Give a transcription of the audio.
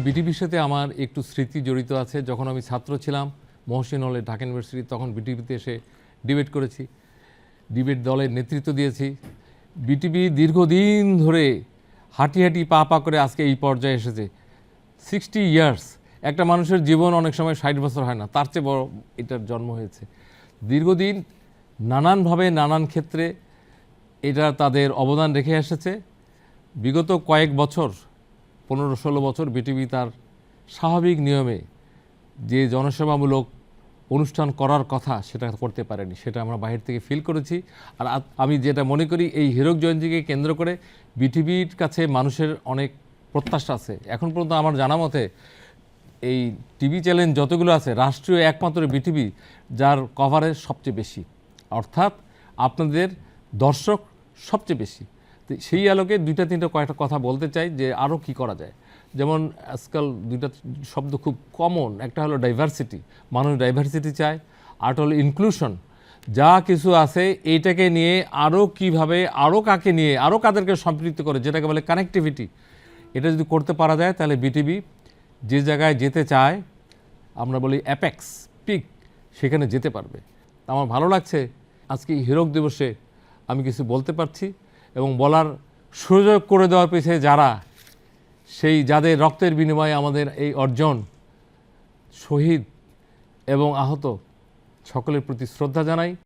বিটিভির সাথে আমার একটু স্মৃতি জড়িত আছে। যখন আমি ছাত্র ছিলাম মহসিন হলে ঢাকা ইউনিভার্সিটি, তখন বিটিভিতে এসে ডিবেট করেছি, ডিবেট দলের নেতৃত্ব দিয়েছি। বিটিভি দীর্ঘদিন ধরে হাঁটি হাঁটি পা পা করে আজকে এই পর্যায়ে এসেছে। 60 ইয়ার্স, একটা মানুষের জীবন অনেক সময় 60 বছর হয় না, তার চেয়ে বড় এটার জন্ম হয়েছে। দীর্ঘদিন নানানভাবে নানান ক্ষেত্রে এটা তাদের অবদান রেখে এসেছে। বিগত কয়েক বছর, 15-16 বছর বিটিভি তার স্বাভাবিক নিয়মে যে জনসেবামূলক অনুষ্ঠান করার কথা সেটা করতে পারেনি, সেটা আমরা বাহির থেকে ফিল করেছি। আর আমি যেটা মনে করি, এই হীরক জয়ন্তীকে কেন্দ্র করে বিটিভির কাছে মানুষের অনেক প্রত্যাশা আছে। এখন পর্যন্ত আমার জানা মতে এই টিভি চ্যানেল যতগুলো আছে, রাষ্ট্রীয় একমাত্র বিটিভি যার কভারেজ সবচেয়ে বেশি, অর্থাৎ আপনাদের দর্শক সবচেয়ে বেশি। তো সেই আলোকে দুইটা তিনটা কয়েকটা কথা বলতে চাই যে আরও কি করা যায়। যেমন আজকাল দুইটা শব্দ খুব কমন, একটা হলো ডাইভার্সিটি, মানুষ ডাইভার্সিটি চায়, আর হলো ইনক্লুশন। যা কিছু আছে এইটাকে নিয়ে আরও কিভাবে, আরও কাকে নিয়ে, আরও কাদেরকে সম্পৃক্ত করে, যেটাকে বলে কানেক্টিভিটি, এটা যদি করতে পারা যায় তাহলে বিটিভি যে জায়গায় যেতে চায়, আমরা বলি অ্যাপেক্স পিক, সেখানে যেতে পারবে। আমার ভালো লাগছে আজকে হীরক দিবসে আমি কিছু বলতে পারছি এবং বলার সুযোগ করে দেওয়ার পেছনে যারা, সেই যাদের রক্তের বিনিময়ে আমাদের এই অর্জন, শহীদ এবং আহত সকলের প্রতি শ্রদ্ধা জানাই।